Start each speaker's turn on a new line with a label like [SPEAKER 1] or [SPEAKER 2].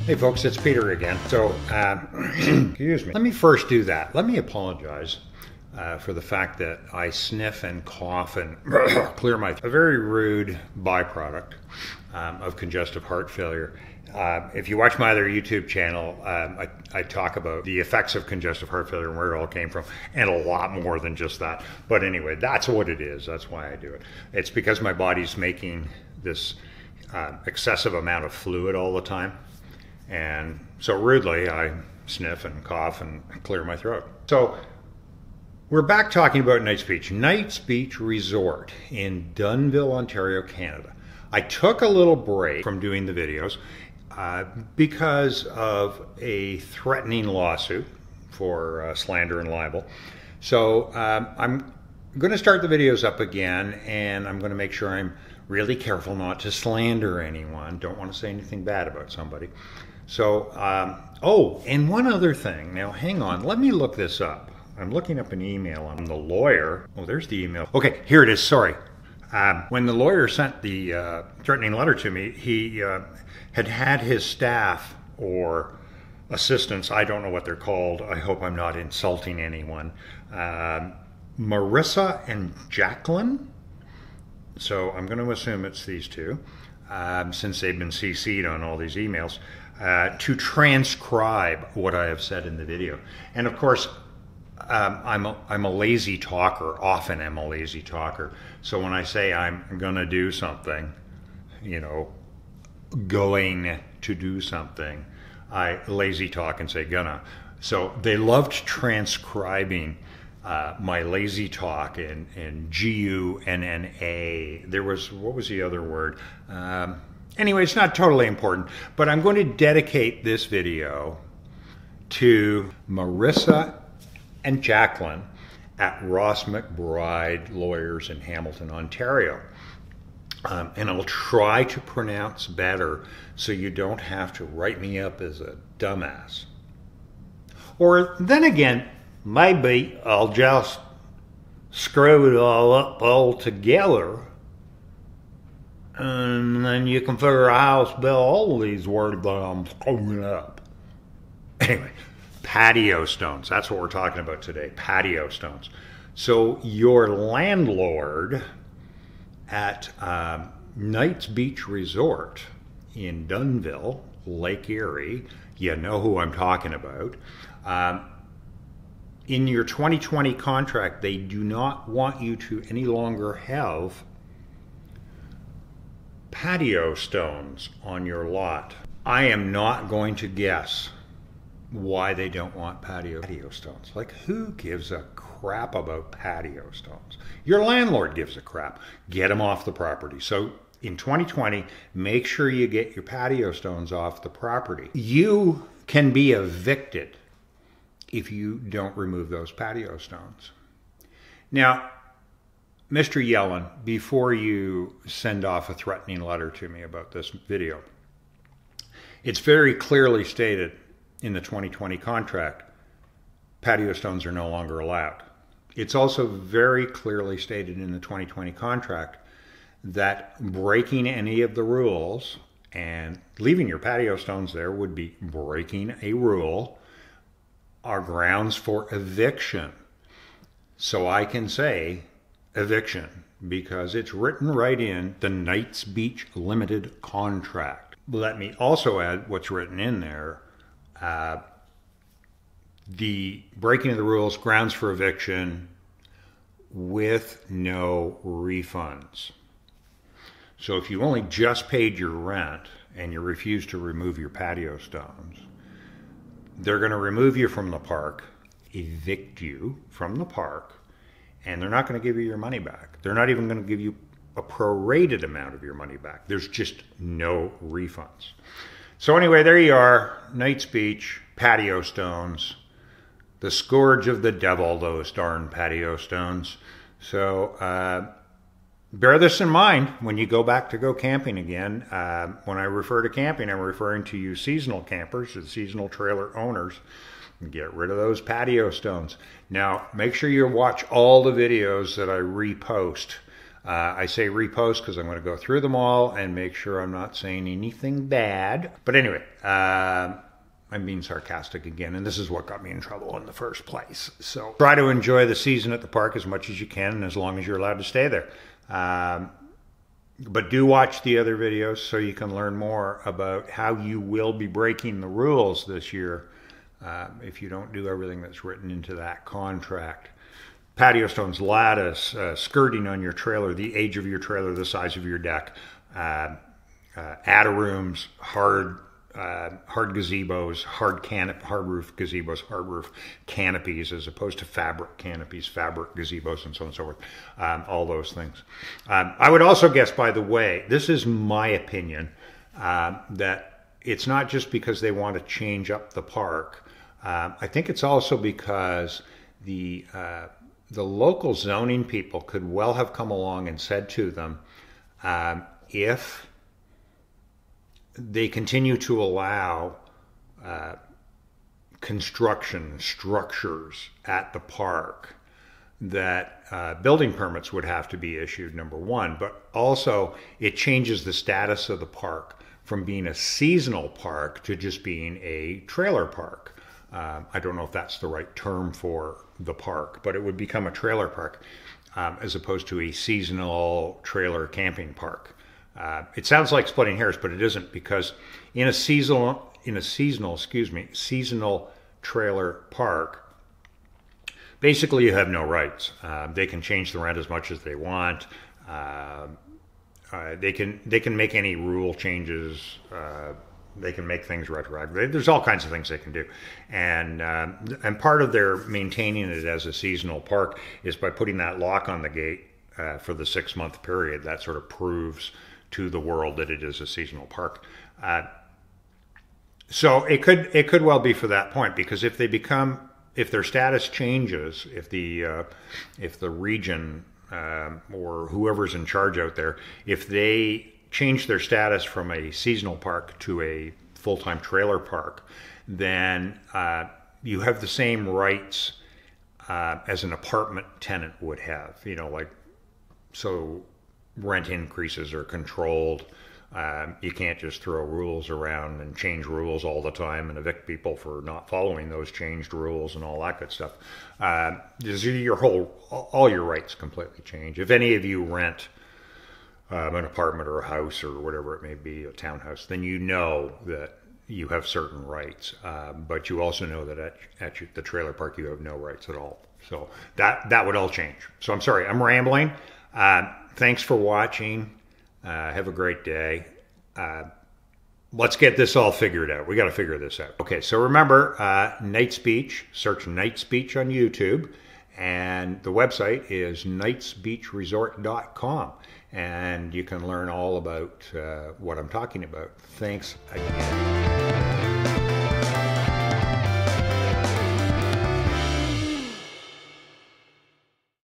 [SPEAKER 1] Hey folks, it's Peter again. So, excuse me. Let me first do that. Let me apologize for the fact that I sniff and cough and clear my throat. A very rude byproduct of congestive heart failure. If you watch my other YouTube channel, I talk about the effects of congestive heart failure and where it all came from, and a lot more than just that. But anyway, that's what it is. That's why I do it. It's because my body's making this excessive amount of fluid all the time. And so rudely, I sniff and cough and clear my throat. So we're back talking about Knights Beach. Knights Beach Resort in Dunnville, Ontario, Canada. I took a little break from doing the videos because of a threatening lawsuit for slander and libel. So I'm going to start the videos up again, and I'm going to make sure I'm really careful not to slander anyone. Don't want to say anything bad about somebody. So, oh, and one other thing. Now, hang on. Let me look this up. I'm looking up an email on the lawyer. Oh, there's the email. Okay, here it is. Sorry. When the lawyer sent the threatening letter to me, he had his staff or assistants, I don't know what they're called. I hope I'm not insulting anyone. Marissa and Jacqueline. So I'm going to assume it's these two, since they've been CC'd on all these emails. To transcribe what I have said in the video. And of course, I'm a lazy talker, often am a lazy talker. So when I say I'm gonna do something, you know, going to do something, I lazy talk and say gonna. So they loved transcribing my lazy talk and G-U-N-N-A. There was, what was the other word? Anyway, it's not totally important, but I'm going to dedicate this video to Marissa and Jacqueline at Ross McBride Lawyers in Hamilton, Ontario. And I'll try to pronounce better so you don't have to write me up as a dumbass. Or then again, maybe I'll just screw it all up all together, and then you can figure out how to spell all of these words that I'm screwing up. Anyway, patio stones. That's what we're talking about today, patio stones. So your landlord at Knights Beach Resort in Dunnville, Lake Erie, you know who I'm talking about. In your 2020 contract, they do not want you to any longer have patio stones on your lot. I am not going to guess why they don't want patio stones. Like, who gives a crap about patio stones? Your landlord gives a crap. Get them off the property. So in 2020, make sure you get your patio stones off the property. You can be evicted if you don't remove those patio stones. Now, Mr. Yellen, before you send off a threatening letter to me about this video, it's very clearly stated in the 2020 contract, patio stones are no longer allowed. It's also very clearly stated in the 2020 contract that breaking any of the rules and leaving your patio stones there would be breaking a rule, are grounds for eviction. So I can say eviction because it's written right in the Knights Beach Limited contract. Let me also add what's written in there. The breaking of the rules, grounds for eviction with no refunds. So if you only just paid your rent and you refuse to remove your patio stones, they're going to remove you from the park, evict you from the park, and they're not going to give you your money back. They're not even going to give you a prorated amount of your money back. There's just no refunds. So anyway, there you are, Knights Beach, patio stones, the scourge of the devil, those darn patio stones. So bear this in mind when you go back to go camping again. When I refer to camping, I'm referring to you seasonal campers, the seasonal trailer owners. Get rid of those patio stones. Now, make sure you watch all the videos that I repost I say repost because I'm going to go through them all and make sure I'm not saying anything bad. But anyway, I'm being sarcastic again, and this is what got me in trouble in the first place. So try to enjoy the season at the park as much as you can and as long as you're allowed to stay there. But do watch the other videos so you can learn more about how you will be breaking the rules this year if you don't do everything that's written into that contract. Patio stones, lattice, skirting on your trailer, the age of your trailer, the size of your deck, attarooms, hard gazebos, hard roof gazebos, hard roof canopies as opposed to fabric canopies, fabric gazebos, and so on and so forth. All those things. I would also guess, by the way, this is my opinion, that it's not just because they want to change up the park. I think it's also because the local zoning people could well have come along and said to them, if they continue to allow construction structures at the park, that building permits would have to be issued, number one, but also it changes the status of the park from being a seasonal park to just being a trailer park. I don't know if that's the right term for the park, but it would become a trailer park as opposed to a seasonal trailer camping park. It sounds like splitting hairs, but it isn't, because in a seasonal trailer park, basically you have no rights. They can change the rent as much as they want. They can make any rule changes. They can make things retroactive. There's all kinds of things they can do, and part of their maintaining it as a seasonal park is by putting that lock on the gate for the 6-month period. That sort of proves to the world that it is a seasonal park. So it could well be for that point, because if their status changes, if the region or whoever's in charge out there, if they change their status from a seasonal park to a full-time trailer park, then you have the same rights as an apartment tenant would have. So rent increases are controlled. You can't just throw rules around and change rules all the time and evict people for not following those changed rules and all that good stuff. All your rights completely change. If any of you rent an apartment or a house or whatever it may be, a townhouse, then you know that you have certain rights. But you also know that at the trailer park you have no rights at all. So that would all change. So I'm sorry, I'm rambling. Thanks for watching. Have a great day. Let's get this all figured out. We got to figure this out. Okay, so remember, Knights Beach. Search Knights Beach on YouTube. And the website is knightsbeachresort.com. And you can learn all about what I'm talking about. Thanks again.